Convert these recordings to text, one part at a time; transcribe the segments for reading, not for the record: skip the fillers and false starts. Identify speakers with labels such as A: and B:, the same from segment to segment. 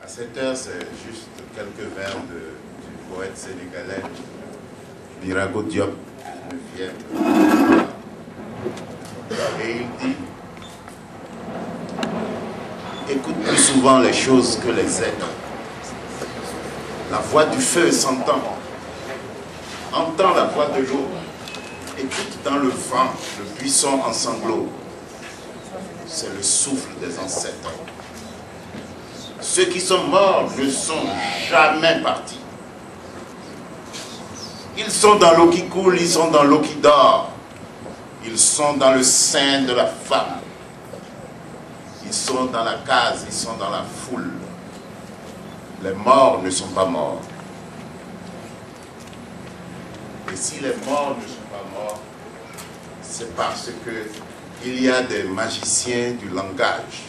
A: À cette heure, c'est juste quelques vers du poète sénégalais Birago Diop qui me viennent. Et il dit: écoute plus souvent les choses que les êtres. La voix du feu s'entend. Entends la voix de l'eau. Écoute dans le vent le buisson en sanglots. C'est le souffle des ancêtres. Ceux qui sont morts ne sont jamais partis. Ils sont dans l'eau qui coule, ils sont dans l'eau qui dort. Ils sont dans le sein de la femme. Ils sont dans la case, ils sont dans la foule. Les morts ne sont pas morts. Et si les morts ne sont pas morts, c'est parce que il y a des magiciens du langage.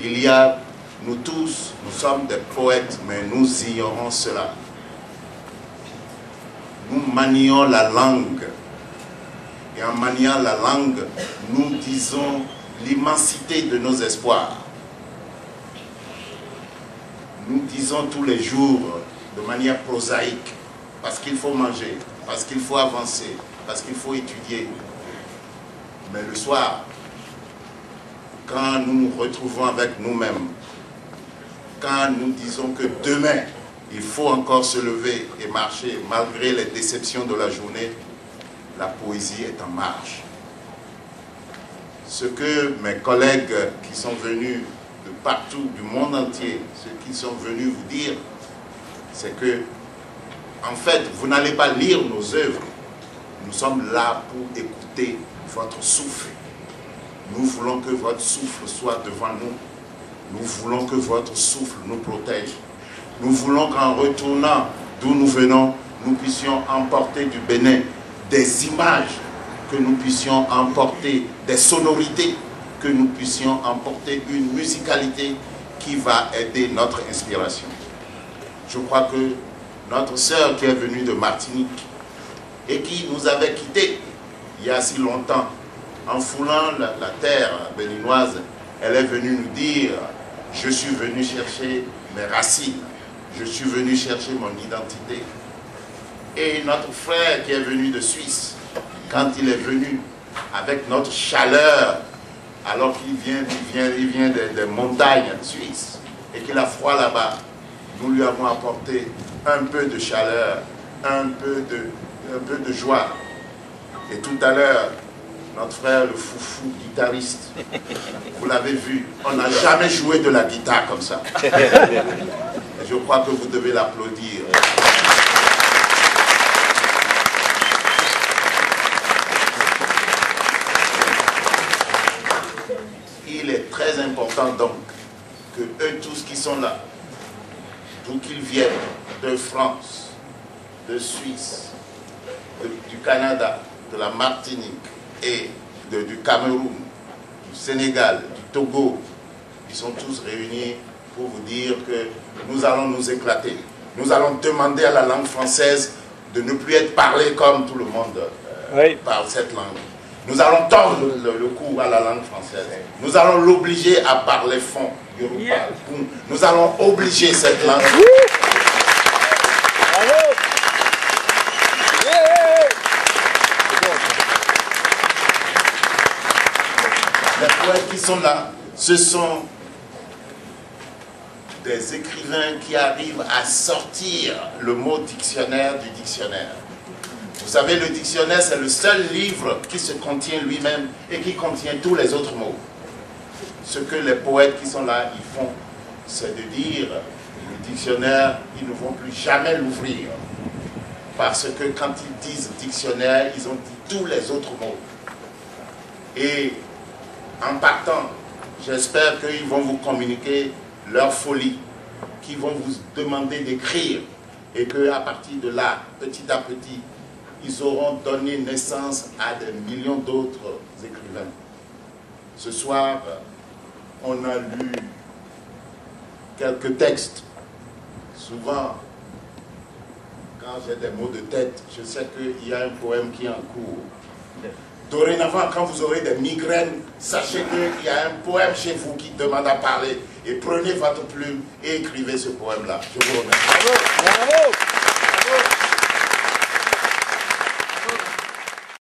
A: Il y a, nous tous, nous sommes des poètes, mais nous ignorons cela. Nous manions la langue. Et en maniant la langue, nous disons l'immensité de nos espoirs. Nous disons tous les jours, de manière prosaïque, parce qu'il faut manger, parce qu'il faut avancer, parce qu'il faut étudier. Mais le soir, quand nous nous retrouvons avec nous-mêmes, quand nous disons que demain, il faut encore se lever et marcher, malgré les déceptions de la journée, la poésie est en marche. Ce que mes collègues qui sont venus de partout, du monde entier, ceux qui sont venus vous dire, c'est que, en fait, vous n'allez pas lire nos œuvres. Nous sommes là pour écouter votre souffle. Nous voulons que votre souffle soit devant nous. Nous voulons que votre souffle nous protège. Nous voulons qu'en retournant d'où nous venons, nous puissions emporter du Bénin des images, que nous puissions emporter des sonorités, que nous puissions emporter une musicalité qui va aider notre inspiration. Je crois que notre sœur qui est venue de Martinique et qui nous avait quittés il y a si longtemps, en foulant la terre béninoise, elle est venue nous dire: je suis venu chercher mes racines, je suis venu chercher mon identité. Et notre frère qui est venu de Suisse, quand il est venu avec notre chaleur, alors qu'il vient des montagnes suisses et qu'il a froid là-bas, nous lui avons apporté un peu de chaleur, un peu de joie. Et tout à l'heure, notre frère, le foufou guitariste, vous l'avez vu, on n'a jamais joué de la guitare comme ça. Et je crois que vous devez l'applaudir. Il est très important donc que eux tous qui sont là, d'où qu'ils viennent, de France, de Suisse, du Canada, de la Martinique et du Cameroun, du Sénégal, du Togo, ils sont tous réunis pour vous dire que nous allons nous éclater. Nous allons demander à la langue française de ne plus être parlée comme tout le monde parle cette langue. Nous allons tordre le cou à la langue française. Nous allons l'obliger à parler fond. Nous allons obliger cette langue. Les poètes qui sont là, ce sont des écrivains qui arrivent à sortir le mot dictionnaire du dictionnaire. Vous savez, le dictionnaire, c'est le seul livre qui se contient lui-même et qui contient tous les autres mots. Ce que les poètes qui sont là, ils font, c'est de dire, le dictionnaire, ils ne vont plus jamais l'ouvrir. Parce que quand ils disent dictionnaire, ils ont dit tous les autres mots. Et en partant, j'espère qu'ils vont vous communiquer leur folie, qu'ils vont vous demander d'écrire et qu'à partir de là, petit à petit, ils auront donné naissance à des millions d'autres écrivains. Ce soir, on a lu quelques textes. Souvent, quand j'ai des mots de tête, je sais qu'il y a un poème qui est en cours. Dorénavant, quand vous aurez des migraines, sachez qu'il y a un poème chez vous qui demande à parler. Et prenez votre plume et écrivez ce poème-là. Je vous remercie.
B: Bravo. Bravo.